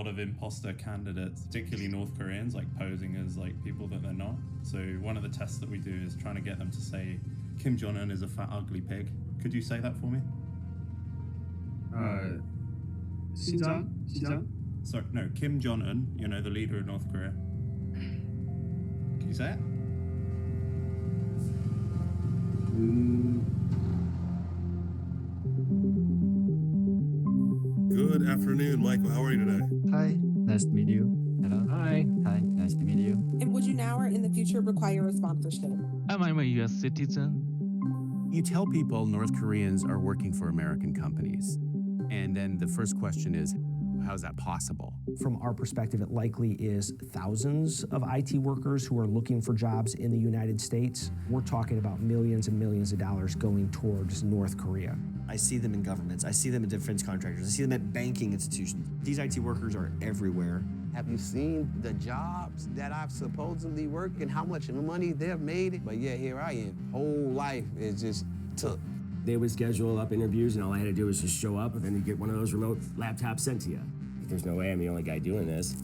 A lot of imposter candidates, particularly North Koreans, like posing as like people that they're not. So one of the tests that we do is trying to get them to say Kim Jong-un is a fat ugly pig. Could you say that for me? 시장? Sorry, no, Kim Jong-un, you know, the leader of North Korea. Can you say it? Good afternoon, Michael. How are you today? Hi, nice to meet you. Hello. Hi. Hi, nice to meet you. And would you now or in the future require a sponsorship? I'm a U.S. citizen. You tell people North Koreans are working for American companies. And then the first question is, how is that possible? From our perspective, it likely is thousands of IT workers who are looking for jobs in the United States. We're talking about millions and millions of dollars going towards North Korea. I see them in governments. I see them in defense contractors. I see them at banking institutions. These IT workers are everywhere. Have you seen the jobs that I've supposedly worked and how much money they've made? But yeah, here I am. Whole life is just took. They would schedule up interviews and all I had to do was just show up and then you get one of those remote laptops sent to you. There's no way I'm the only guy doing this.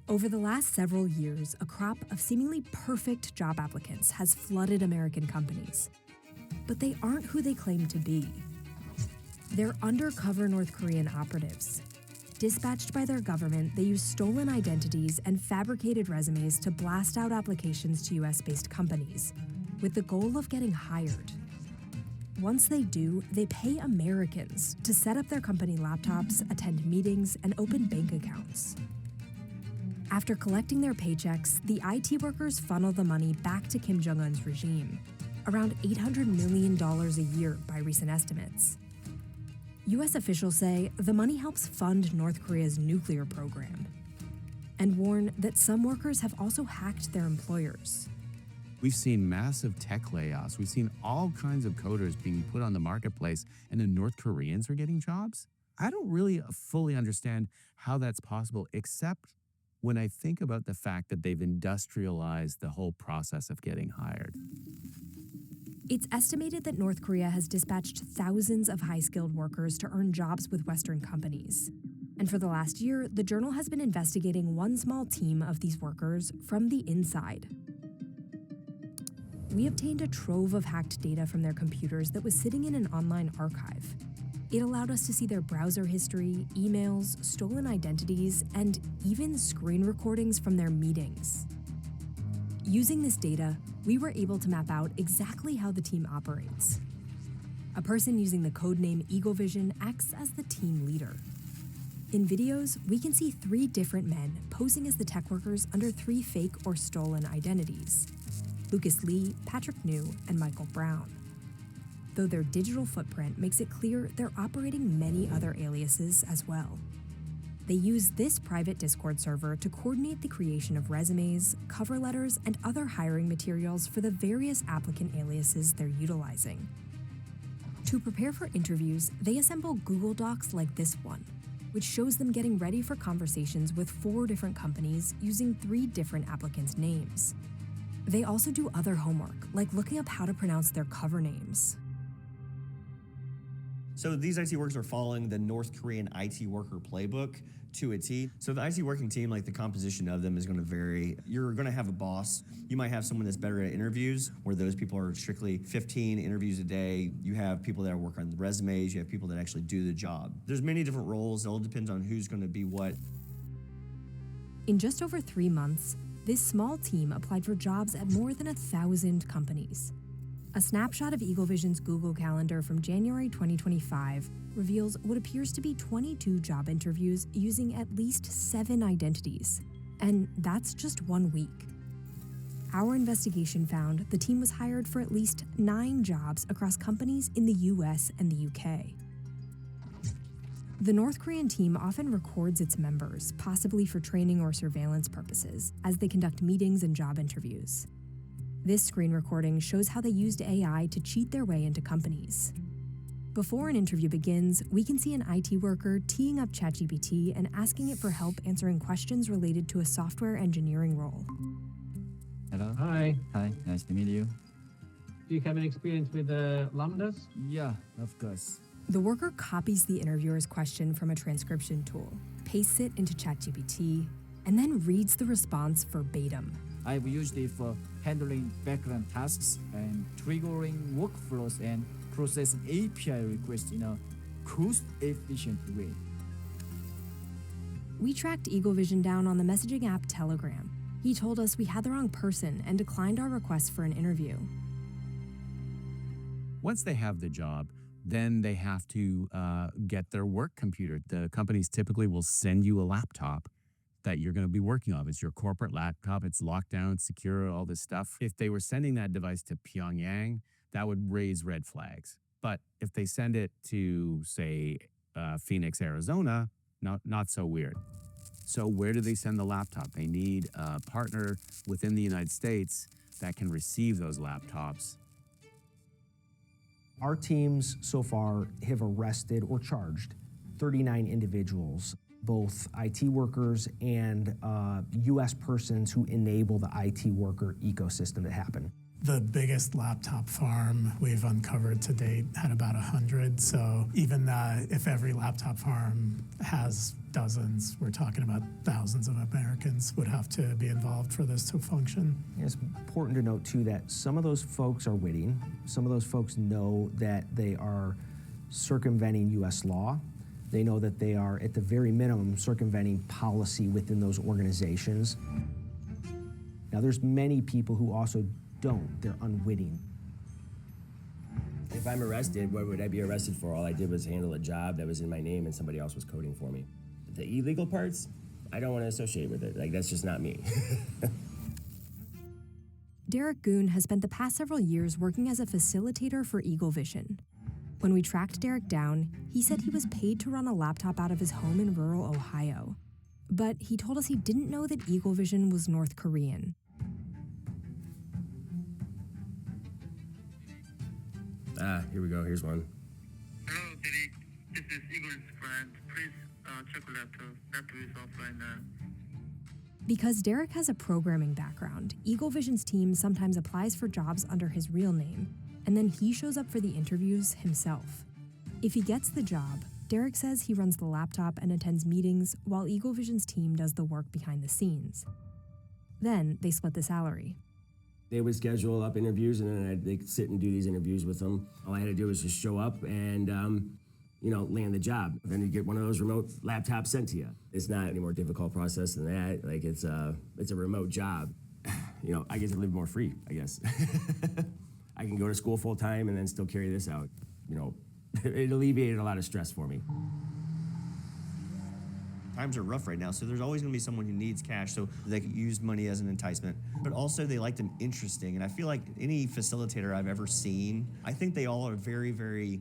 Over the last several years, a crop of seemingly perfect job applicants has flooded American companies. But they aren't who they claim to be. They're undercover North Korean operatives. Dispatched by their government, they use stolen identities and fabricated resumes to blast out applications to US-based companies, with the goal of getting hired. Once they do, they pay Americans to set up their company laptops, attend meetings, and open bank accounts. After collecting their paychecks, the IT workers funnel the money back to Kim Jong-un's regime, around $800 million a year by recent estimates. US officials say the money helps fund North Korea's nuclear program, and warn that some workers have also hacked their employers. We've seen massive tech layoffs. We've seen all kinds of coders being put on the marketplace, and the North Koreans are getting jobs? I don't really fully understand how that's possible, except when I think about the fact that they've industrialized the whole process of getting hired. It's estimated that North Korea has dispatched thousands of high-skilled workers to earn jobs with Western companies. And for the last year, the Journal has been investigating one small team of these workers from the inside. We obtained a trove of hacked data from their computers that was sitting in an online archive. It allowed us to see their browser history, emails, stolen identities, and even screen recordings from their meetings. Using this data, we were able to map out exactly how the team operates. A person using the codename Eagle Vision acts as the team leader. In videos, we can see 3 different men posing as the tech workers under 3 fake or stolen identities: Lucas Lee, Patrick New, and Michael Brown. Though their digital footprint makes it clear they're operating many other aliases as well. They use this private Discord server to coordinate the creation of resumes, cover letters, and other hiring materials for the various applicant aliases they're utilizing. To prepare for interviews, they assemble Google Docs like this one, which shows them getting ready for conversations with 4 different companies using 3 different applicants' names. They also do other homework, like looking up how to pronounce their cover names. So these IT workers are following the North Korean IT worker playbook to a T. So the IT working team, like the composition of them is going to vary. You're going to have a boss. You might have someone that's better at interviews, where those people are strictly 15 interviews a day. You have people that work on the resumes. You have people that actually do the job. There's many different roles. It all depends on who's going to be what. In just over 3 months, this small team applied for jobs at more than 1,000 companies. A snapshot of Eagle Vision's Google Calendar from January 2025 reveals what appears to be 22 job interviews using at least 7 identities. And that's just 1 week. Our investigation found the team was hired for at least 9 jobs across companies in the US and the UK. The North Korean team often records its members, possibly for training or surveillance purposes, as they conduct meetings and job interviews. This screen recording shows how they used AI to cheat their way into companies. Before an interview begins, we can see an IT worker teeing up ChatGPT and asking it for help answering questions related to a software engineering role. Hello. Hi. Hi, nice to meet you. Do you have any experience with lambdas? Yeah, of course. The worker copies the interviewer's question from a transcription tool, pastes it into ChatGPT, and then reads the response verbatim. I've used it for handling background tasks and triggering workflows and processing API requests in a cost-efficient way. We tracked Eagle Vision down on the messaging app Telegram. He told us we had the wrong person and declined our request for an interview. Once they have the job, then they have to get their work computer. The companies typically will send you a laptop that you're going to be working off. It's your corporate laptop. It's locked down, secure, all this stuff. If they were sending that device to Pyongyang, that would raise red flags. But if they send it to, say, Phoenix, Arizona, not so weird. So where do they send the laptop? They need a partner within the United States that can receive those laptops. Our teams so far have arrested or charged 39 individuals, both IT workers and US persons who enable the IT worker ecosystem to happen. The biggest laptop farm we've uncovered to date had about 100. So even if every laptop farm has dozens, we're talking about thousands of Americans would have to be involved for this to function. It's important to note too that some of those folks are witting. Some of those folks know that they are circumventing US law. They know that they are, at the very minimum, circumventing policy within those organizations. Now, there's many people who also don't. They're unwitting. If I'm arrested, what would I be arrested for? All I did was handle a job that was in my name and somebody else was coding for me. The illegal parts, I don't want to associate with it. Like, that's just not me. Derek Goon has spent the past several years working as a facilitator for Eagle Vision. When we tracked Derek down, he said he was paid to run a laptop out of his home in rural Ohio. But he told us he didn't know that Eagle Vision was North Korean. Here we go. Here's one. Hello, Derek. This is Eagle's friend. Please check the laptop. Laptop is offline now. Because Derek has a programming background, Eagle Vision's team sometimes applies for jobs under his real name, and then he shows up for the interviews himself. If he gets the job, Derek says he runs the laptop and attends meetings while Eagle Vision's team does the work behind the scenes. Then they split the salary. They would schedule up interviews, and then they'd sit and do these interviews with them. All I had to do was just show up and, land the job. Then you get one of those remote laptops sent to you. It's not any more difficult process than that. Like, it's a remote job. I get to live more free, I guess. I can go to school full time and then still carry this out. It alleviated a lot of stress for me. Times are rough right now, so there's always going to be someone who needs cash, so they can use money as an enticement. But also, they like them interesting, and I feel like any facilitator I've ever seen, I think they all are very, very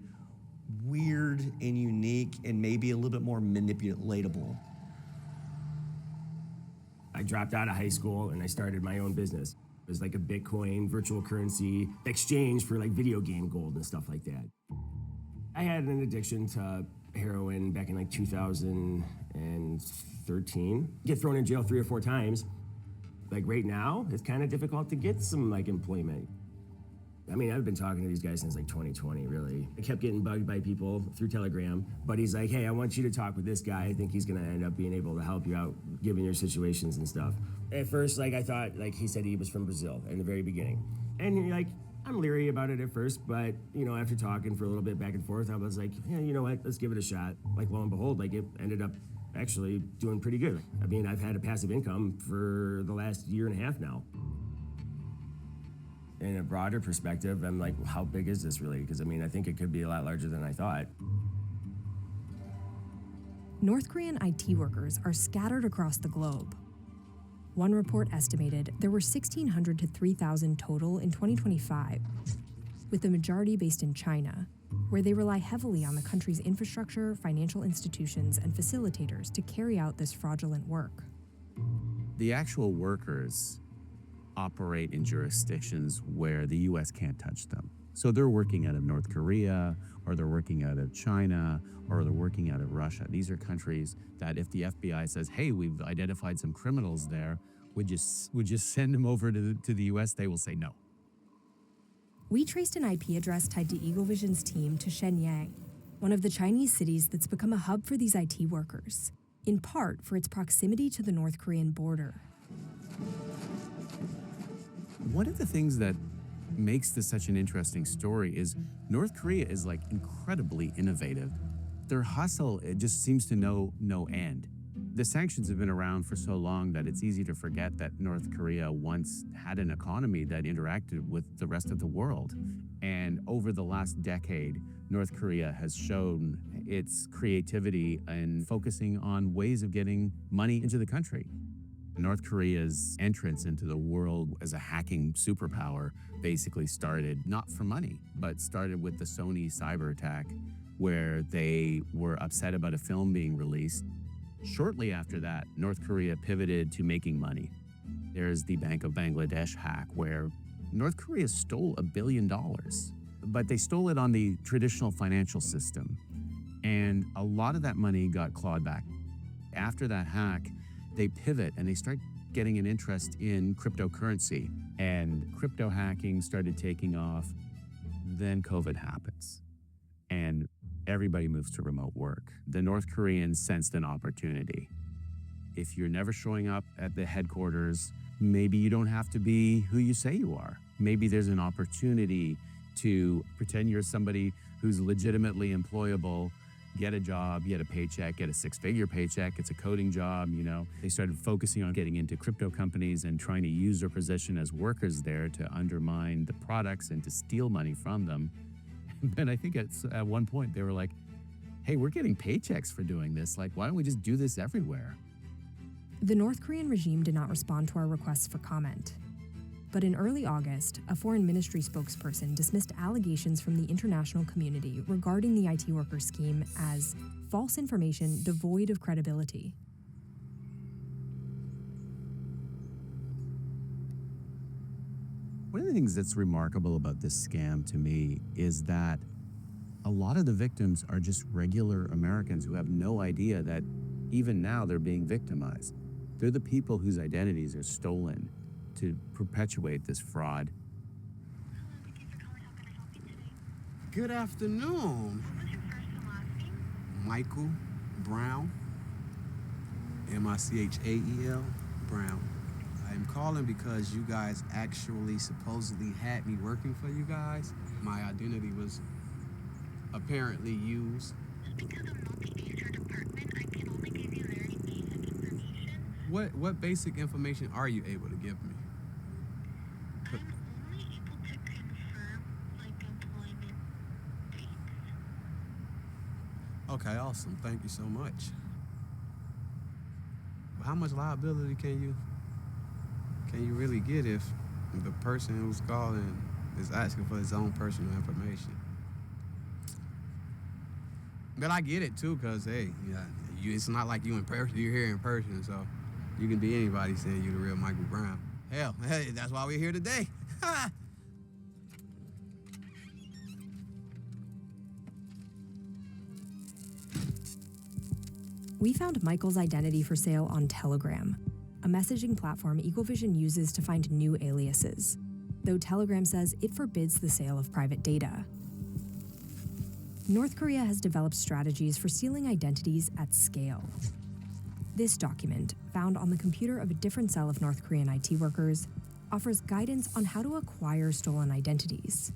weird and unique and maybe a little bit more manipulatable. I dropped out of high school and I started my own business. It was like a Bitcoin virtual currency exchange for like video game gold and stuff like that. I had an addiction to heroin back in like 2013. Get thrown in jail 3 or 4 times. Like right now, it's kind of difficult to get some like employment. I mean, I've been talking to these guys since like 2020, really. I kept getting bugged by people through Telegram, but he's like, hey, I want you to talk with this guy. I think he's gonna end up being able to help you out, given your situations and stuff. At first, like I thought, like he said he was from Brazil in the very beginning. And you're like, I'm leery about it at first, but after talking for a little bit back and forth, I was like, yeah, you know what, let's give it a shot. Like lo and behold, like it ended up actually doing pretty good. I mean, I've had a passive income for the last 1.5 years now. In a broader perspective, I'm like, well, how big is this really? Because I mean, I think it could be a lot larger than I thought. North Korean IT workers are scattered across the globe. One report estimated there were 1,600 to 3,000 total in 2025, with the majority based in China, where they rely heavily on the country's infrastructure, financial institutions, and facilitators to carry out this fraudulent work. The actual workers operate in jurisdictions where the U.S. can't touch them. So they're working out of North Korea, or they're working out of China, or they're working out of Russia. These are countries that if the FBI says, hey, we've identified some criminals there, would just send them over to the U.S., they will say no. We traced an IP address tied to Eagle Vision's team to Shenyang, one of the Chinese cities that's become a hub for these IT workers, in part for its proximity to the North Korean border. One of the things that makes this such an interesting story is North Korea is like incredibly innovative. Their hustle, it just seems to know no end. The sanctions have been around for so long that it's easy to forget that North Korea once had an economy that interacted with the rest of the world. And over the last decade, North Korea has shown its creativity in focusing on ways of getting money into the country. North Korea's entrance into the world as a hacking superpower basically started not for money, but started with the Sony cyber attack, where they were upset about a film being released. Shortly after that, North Korea pivoted to making money. There's the Bank of Bangladesh hack, where North Korea stole $1 billion, but they stole it on the traditional financial system. And a lot of that money got clawed back. After that hack, they pivot and they start getting an interest in cryptocurrency, and crypto hacking started taking off. Then COVID happens and everybody moves to remote work. The North Koreans sensed an opportunity. If you're never showing up at the headquarters, maybe you don't have to be who you say you are. Maybe there's an opportunity to pretend you're somebody who's legitimately employable, get a job, get a paycheck, get a six-figure paycheck. It's a coding job, you know. They started focusing on getting into crypto companies and trying to use their position as workers there to undermine the products and to steal money from them. But I think at one point they were like, hey, we're getting paychecks for doing this. Like, why don't we just do this everywhere? The North Korean regime did not respond to our requests for comment. But in early August, a foreign ministry spokesperson dismissed allegations from the international community regarding the IT worker scheme as false information devoid of credibility. One of the things that's remarkable about this scam to me is that a lot of the victims are just regular Americans who have no idea that even now they're being victimized. They're the people whose identities are stolen to perpetuate this fraud. Good afternoon. Michael Brown. Michael Brown. I'm calling because you guys actually supposedly had me working for you guys. My identity was apparently used. Because I'm not the HR department, I can only give you very basic information. What basic information are you able to give me? I'm only able to confirm like employment dates. Okay, awesome. Thank you so much. How much liability can you really get if the person who's calling is asking for his own personal information? But I get it too, cause hey, it's not like you in person. You're here in person, so you can be anybody saying you the real Michael Brown. Hell, hey, that's why we're here today. We found Michael's identity for sale on Telegram, a messaging platform Eagle Vision uses to find new aliases, though Telegram says it forbids the sale of private data. North Korea has developed strategies for stealing identities at scale. This document, found on the computer of a different cell of North Korean IT workers, offers guidance on how to acquire stolen identities.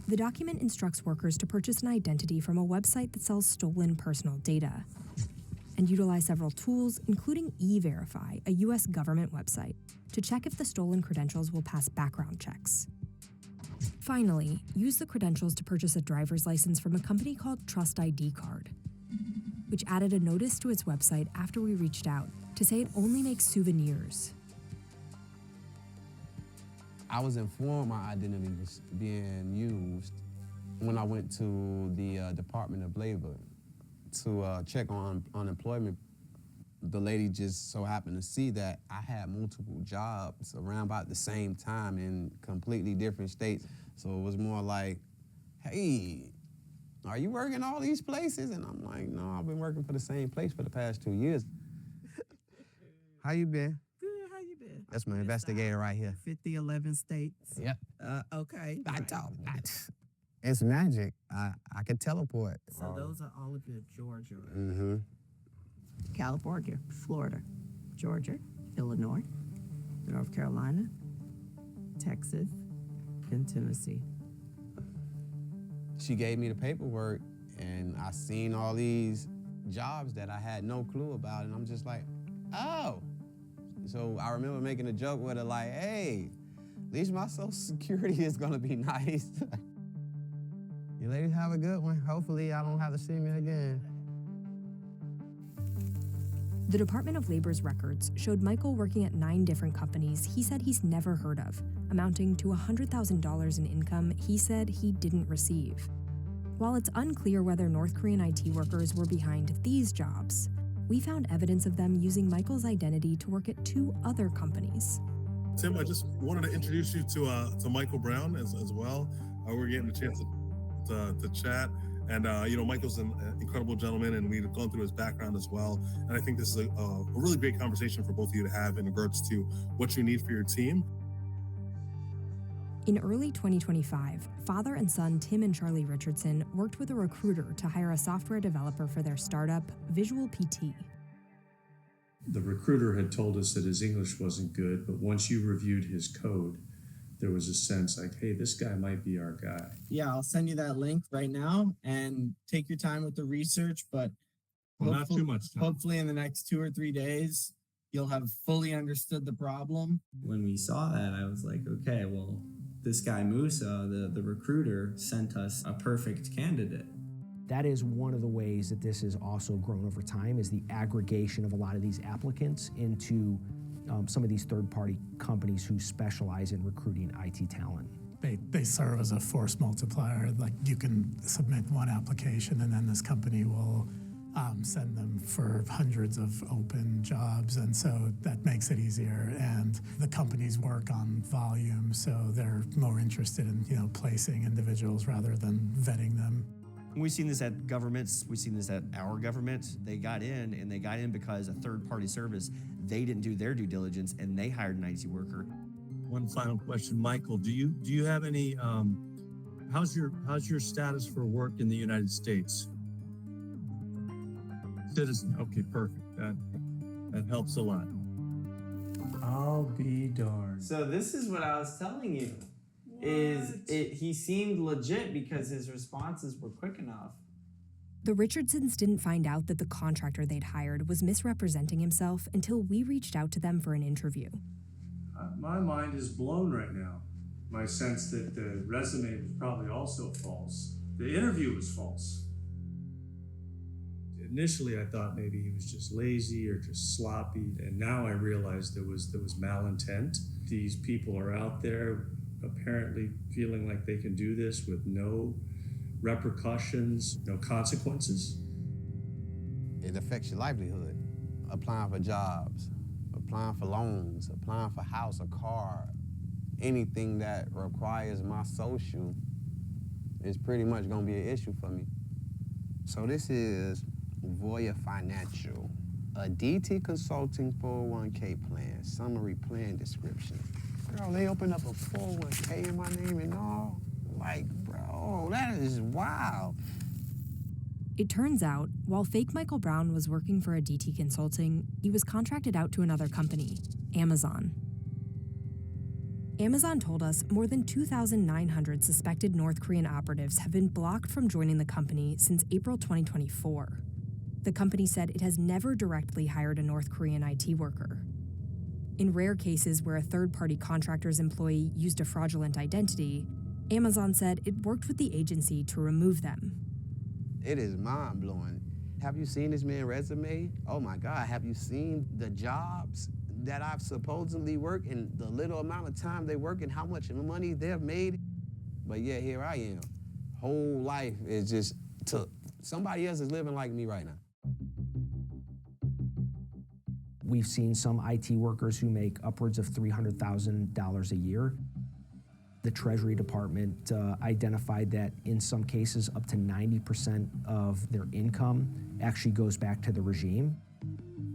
The document instructs workers to purchase an identity from a website that sells stolen personal data, and utilize several tools, including E-Verify, a US government website, to check if the stolen credentials will pass background checks. Finally, use the credentials to purchase a driver's license from a company called Trust ID Card, which added a notice to its website after we reached out to say it only makes souvenirs. I was informed my identity was being used when I went to the Department of Labor to check on unemployment. The lady just so happened to see that I had multiple jobs around about the same time in completely different states. So it was more like, hey, are you working all these places? And I'm like, no, I've been working for the same place for the past 2 years. How you been? Good, how you been? That's my investigator right here. 11 states. Yep. Okay. It's magic. I can teleport. So those are all of your Georgia. Mm-hmm. California, Florida, Georgia, Illinois, North Carolina, Texas, and Tennessee. She gave me the paperwork, and I seen all these jobs that I had no clue about, and I'm just like, oh. So I remember making a joke with her like, hey, at least my Social Security is gonna be nice. You ladies have a good one. Hopefully I don't have to see me again. The Department of Labor's records showed Michael working at 9 different companies he said he's never heard of, amounting to $100,000 in income he said he didn't receive. While it's unclear whether North Korean IT workers were behind these jobs, we found evidence of them using Michael's identity to work at 2 other companies. Tim, I just wanted to introduce you to Michael Brown as well. We're getting a chance to chat. And, Michael's an incredible gentleman, and we've gone through his background as well. And I think this is a really great conversation for both of you to have in regards to what you need for your team. In early 2025, father and son Tim and Charlie Richardson worked with a recruiter to hire a software developer for their startup, Visual PT. The recruiter had told us that his English wasn't good, but once you reviewed his code, there was a sense like, hey, this guy might be our guy. Yeah, I'll send you that link right now and take your time with the research, but not too much time. Hopefully in the next 2 or 3 days, you'll have fully understood the problem. When we saw that, I was like, okay, well, this guy Musa, the recruiter, sent us a perfect candidate. That is one of the ways that this has also grown over time, is the aggregation of a lot of these applicants into some of these third-party companies who specialize in recruiting IT talent. They serve as a force multiplier. Like, you can submit one application and then this company will send them for hundreds of open jobs, and so that makes it easier. And the companies work on volume, so they're more interested in placing individuals rather than vetting them. We've seen this at governments. We've seen this at our government. They got in because a third-party service, they didn't do their due diligence, and they hired an IT worker. One final question, Michael. Do you have any? How's your status for work in the United States? Citizen. Okay, perfect. That helps a lot. I'll be darned. So this is what I was telling you. He seemed legit because his responses were quick enough. The Richardsons didn't find out that the contractor they'd hired was misrepresenting himself until we reached out to them for an interview. My mind is blown right now. My sense that the resume was probably also false. The interview was false. Initially, I thought maybe he was just lazy or just sloppy, and now I realize there was malintent. These people are out there apparently feeling like they can do this with no repercussions, no consequences. It affects your livelihood. Applying for jobs, applying for loans, applying for a house, a car, anything that requires my social is pretty much gonna be an issue for me. So this is Voya Financial, a DT Consulting 401k plan, summary plan description. Girl, they opened up a 401k in my name and all. Like, bro, that is wild. It turns out, while fake Michael Brown was working for a DT Consulting, he was contracted out to another company, Amazon. Amazon told us more than 2,900 suspected North Korean operatives have been blocked from joining the company since April 2024. The company said it has never directly hired a North Korean IT worker. In rare cases where a third-party contractor's employee used a fraudulent identity, Amazon said it worked with the agency to remove them. It is mind-blowing. Have you seen this man's resume? Oh my God, have you seen the jobs that I've supposedly worked and the little amount of time they work and how much money they've made? But yeah, here I am. Whole life is just somebody else is living like me right now. We've seen some IT workers who make upwards of $300,000 a year. The Treasury Department identified that in some cases up to 90% of their income actually goes back to the regime.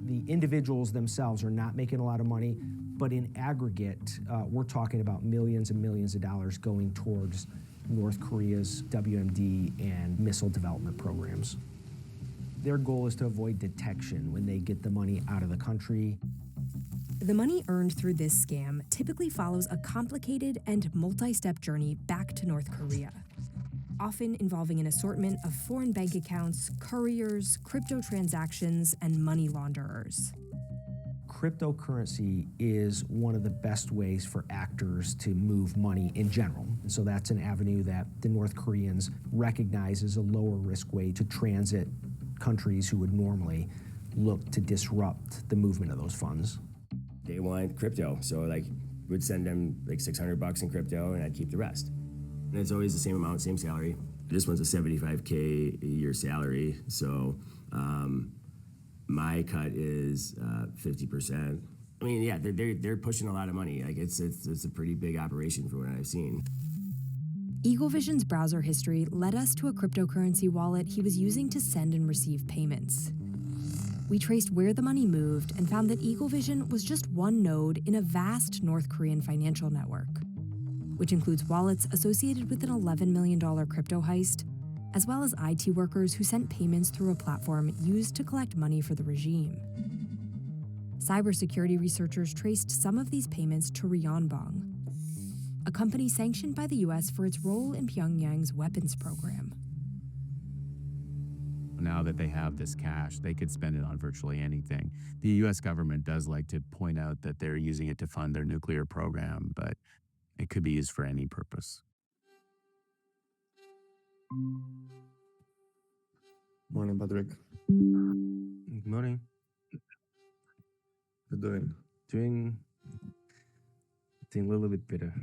The individuals themselves are not making a lot of money, But in aggregate, we're talking about millions and millions of dollars going towards North Korea's WMD and missile development programs. Their goal is to avoid detection when they get the money out of the country. The money earned through this scam typically follows a complicated and multi-step journey back to North Korea, often involving an assortment of foreign bank accounts, couriers, crypto transactions, and money launderers. Cryptocurrency is one of the best ways for actors to move money in general. And so that's an avenue that the North Koreans recognize as a lower risk way to transit countries who would normally look to disrupt the movement of those funds. They want crypto, so like we'd send them like $600 in crypto and I'd keep the rest. And it's always the same amount, same salary. This one's a $75K a year salary, so my cut is 50%. I mean, yeah, they're pushing a lot of money. Like it's a pretty big operation for what I've seen. Eagle Vision's browser history led us to a cryptocurrency wallet he was using to send and receive payments. We traced where the money moved and found that Eagle Vision was just one node in a vast North Korean financial network, which includes wallets associated with an $11 million crypto heist, as well as IT workers who sent payments through a platform used to collect money for the regime. Cybersecurity researchers traced some of these payments to Ryonbong, a company sanctioned by the US for its role in Pyongyang's weapons program. Now that they have this cash, they could spend it on virtually anything. The US government does like to point out that they're using it to fund their nuclear program, but it could be used for any purpose. Morning, Patrick. Good morning. How you doing? Doing a little bit better.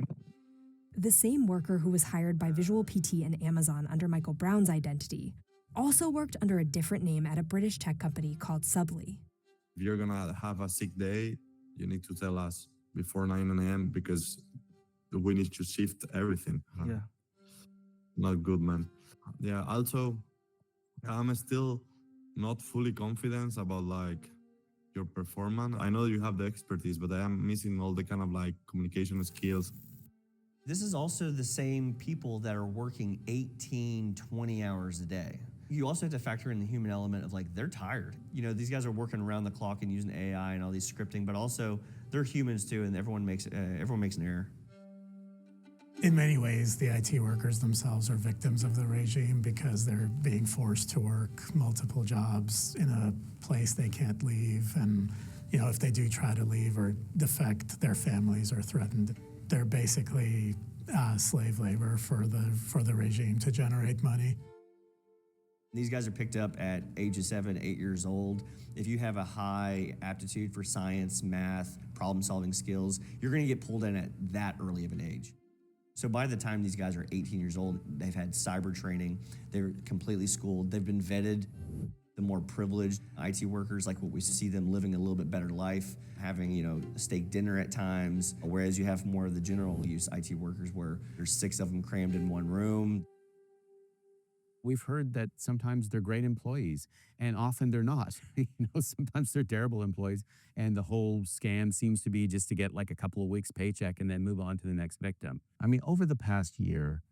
The same worker who was hired by Visual PT and Amazon under Michael Brown's identity also worked under a different name at a British tech company called Subly. If you're gonna have a sick day, you need to tell us before 9 a.m. because we need to shift everything. Yeah. Not good, man. Yeah, also, I'm still not fully confident about like your performance. I know you have the expertise, but I am missing all the kind of like communication skills. This is also the same people that are working 18, 20 hours a day. You also have to factor in the human element of like, they're tired. You know, these guys are working around the clock and using AI and all these scripting, but also they're humans too, and everyone makes an error. In many ways, the IT workers themselves are victims of the regime because they're being forced to work multiple jobs in a place they can't leave. And, you know, if they do try to leave or defect, their families are threatened. They're basically slave labor for the regime to generate money. These guys are picked up at ages 7, 8 years old. If you have a high aptitude for science, math, problem-solving skills, you're going to get pulled in at that early of an age. So by the time these guys are 18 years old, they've had cyber training, they're completely schooled, they've been vetted. The more privileged IT workers, like what we see them living a little bit better life, having, you know, steak dinner at times, whereas you have more of the general use IT workers where there's 6 of them crammed in one room. We've heard that sometimes they're great employees and often they're not. You know, sometimes they're terrible employees and the whole scam seems to be just to get like a couple of weeks paycheck and then move on to the next victim. I mean, over the past year,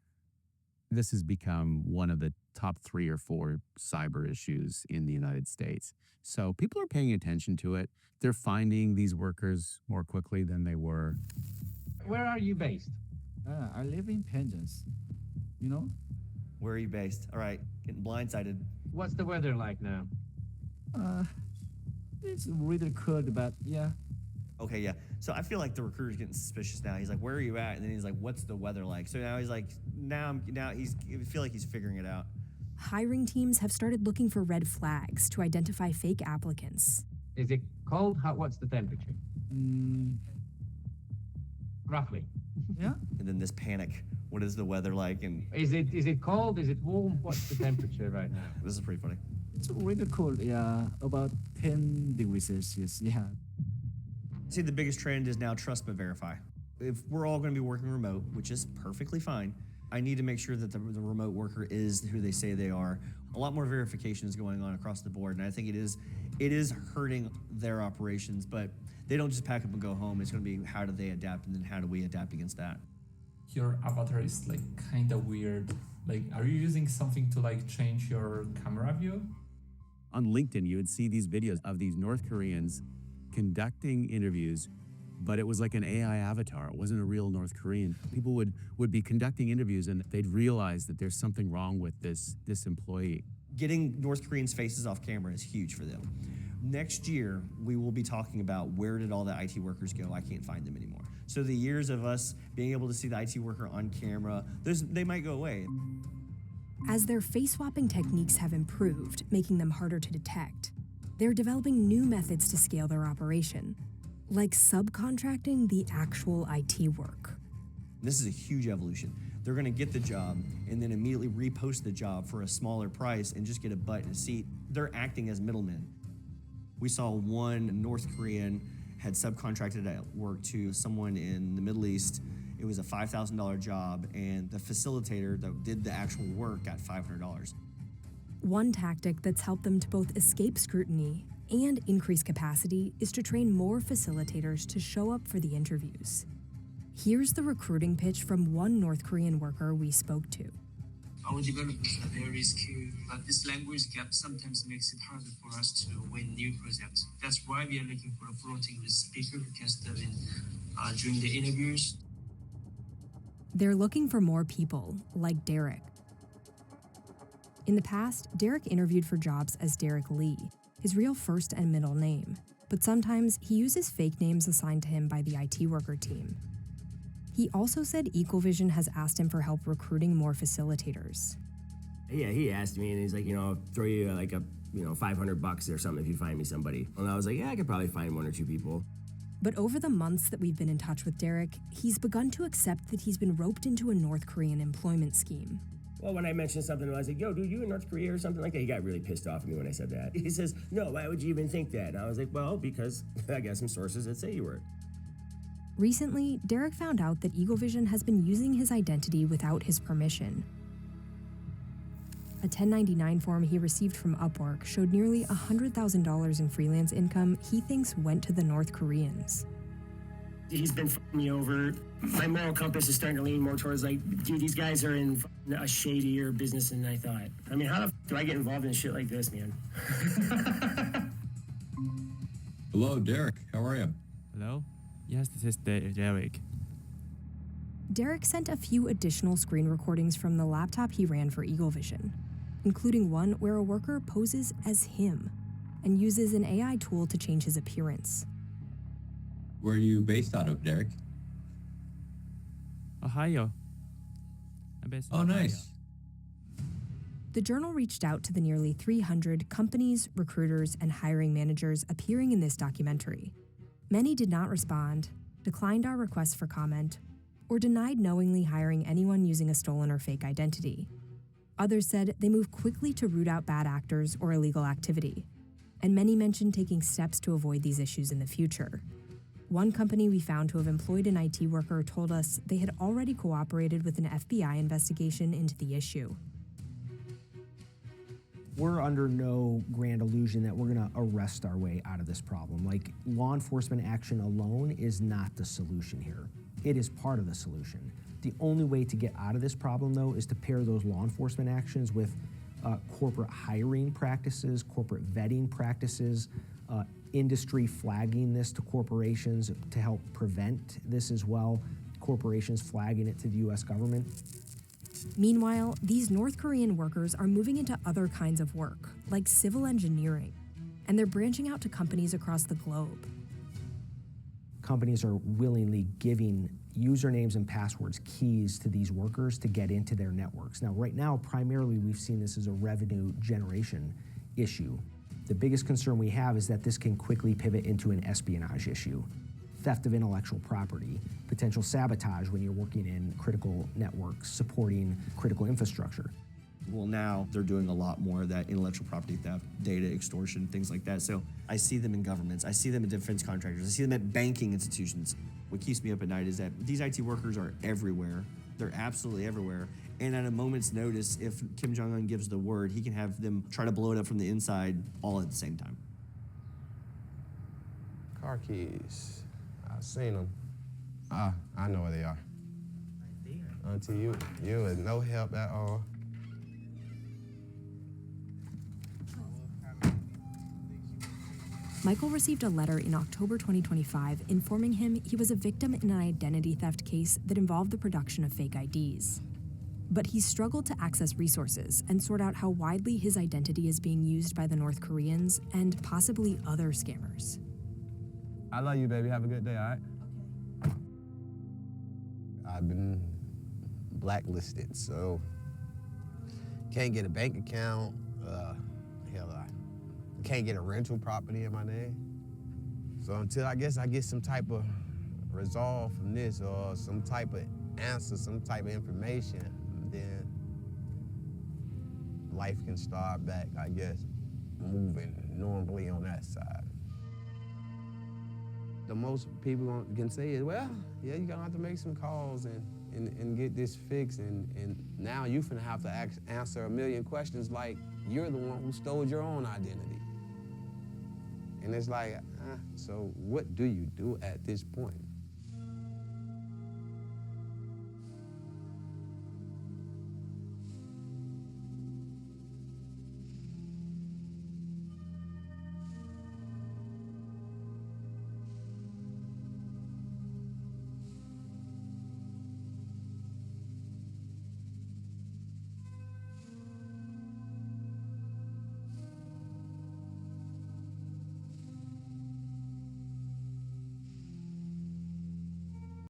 this has become one of the top 3 or 4 cyber issues in the United States. So people are paying attention to it. They're finding these workers more quickly than they were. Where are you based? I live in Penjans, you know? Where are you based? All right, getting blindsided. What's the weather like now? It's really cold, but yeah. Okay, yeah. So I feel like the recruiter's getting suspicious now. He's like, "Where are you at?" And then he's like, "What's the weather like?" So now he's like, I feel like he's figuring it out. Hiring teams have started looking for red flags to identify fake applicants. Is it cold? What's the temperature? Roughly. Yeah. And then this panic. What is the weather like? And is it cold? Is it warm? What's the temperature right now? This is pretty funny. It's really cold, yeah. About 10 degrees Celsius, yeah. See, the biggest trend is now trust but verify. If we're all going to be working remote, which is perfectly fine, I need to make sure that the remote worker is who they say they are. A lot more verification is going on across the board, and I think it is hurting their operations, but they don't just pack up and go home. It's going to be how do they adapt, and then how do we adapt against that? Your avatar is like kind of weird. Like, are you using something to like change your camera view? On LinkedIn, you would see these videos of these North Koreans conducting interviews, but it was like an AI avatar. It wasn't a real North Korean. People would be conducting interviews and they'd realize that there's something wrong with this employee. Getting North Koreans' faces off camera is huge for them. Next year, we will be talking about where did all the IT workers go? I can't find them anymore. So the years of us being able to see the IT worker on camera, they might go away. As their face-swapping techniques have improved, making them harder to detect, they're developing new methods to scale their operation, like subcontracting the actual IT work. This is a huge evolution. They're gonna get the job and then immediately repost the job for a smaller price and just get a butt in a seat. They're acting as middlemen. We saw one North Korean had subcontracted at work to someone in the Middle East. It was a $5,000 job, and the facilitator that did the actual work got $500. One tactic that's helped them to both escape scrutiny and increase capacity is to train more facilitators to show up for the interviews. Here's the recruiting pitch from one North Korean worker we spoke to. Our developers are very skilled, but this language gap sometimes makes it harder for us to win new projects. That's why we are looking for a fluent English speaker who can step in during the interviews. They're looking for more people like Derek. In the past, Derek interviewed for jobs as Derek Lee, his real first and middle name, but sometimes he uses fake names assigned to him by the IT worker team. He also said EqualVision has asked him for help recruiting more facilitators. Yeah, he asked me, and he's like, throw you like a, $500 or something if you find me somebody. And I was like, yeah, I could probably find one or two people. But over the months that we've been in touch with Derek, he's begun to accept that he's been roped into a North Korean employment scheme. Well, when I mentioned something, I was like, yo, dude, you in North Korea or something like that? He got really pissed off at me when I said that. He says, no, why would you even think that? And I was like, well, because I got some sources that say you were. Recently, Derek found out that EagleVision has been using his identity without his permission. A 1099 form he received from Upwork showed nearly $100,000 in freelance income he thinks went to the North Koreans. He's been f***ing me over. My moral compass is starting to lean more towards like, dude, these guys are in a shadier business than I thought. I mean, how the f*** do I get involved in shit like this, man? Hello, Derek. How are you? Hello? Yes, this is Derek. Derek sent a few additional screen recordings from the laptop he ran for EagleVision, including one where a worker poses as him and uses an AI tool to change his appearance. Where are you based out of, Derek? Ohio. I'm based in Oh, Ohio. nice. The Journal reached out to the nearly 300 companies, recruiters, and hiring managers appearing in this documentary. Many did not respond, declined our requests for comment, or denied knowingly hiring anyone using a stolen or fake identity. Others said they moved quickly to root out bad actors or illegal activity, and many mentioned taking steps to avoid these issues in the future. One company we found to have employed an IT worker told us they had already cooperated with an FBI investigation into the issue. We're under no grand illusion that we're gonna arrest our way out of this problem. Like, law enforcement action alone is not the solution here. It is part of the solution. The only way to get out of this problem, though, is to pair those law enforcement actions with corporate hiring practices, corporate vetting practices, industry flagging this to corporations to help prevent this as well, corporations flagging it to the US government. Meanwhile, these North Korean workers are moving into other kinds of work, like civil engineering, and they're branching out to companies across the globe. Companies are willingly giving usernames and passwords, keys to these workers to get into their networks. Now, right now, primarily we've seen this as a revenue generation issue. The biggest concern we have is that this can quickly pivot into an espionage issue. Theft of intellectual property, potential sabotage when you're working in critical networks, supporting critical infrastructure. Well, now they're doing a lot more of that intellectual property theft, data extortion, things like that. So I see them in governments. I see them in defense contractors. I see them at banking institutions. What keeps me up at night is that these IT workers are everywhere, They're absolutely everywhere. And at a moment's notice, if Kim Jong-un gives the word, he can have them try to blow it up from the inside all at the same time. Car keys. I've seen them. I know where they are. Auntie, you is no help at all. Michael received a letter in October 2025 informing him he was a victim in an identity theft case that involved the production of fake IDs. But he struggled to access resources and sort out how widely his identity is being used by the North Koreans and possibly other scammers. I love you, baby. Have a good day, all right? I've been blacklisted, so can't get a bank account. I can't get a rental property in my name. So until I guess I get some type of resolve from this or some type of answer, some type of information, then life can start back, I guess, moving normally on that side. The most people can say is, well, yeah, you're gonna have to make some calls and get this fixed, and now you're gonna have to answer a million questions like you're the one who stole your own identity. And it's like, so what do you do at this point?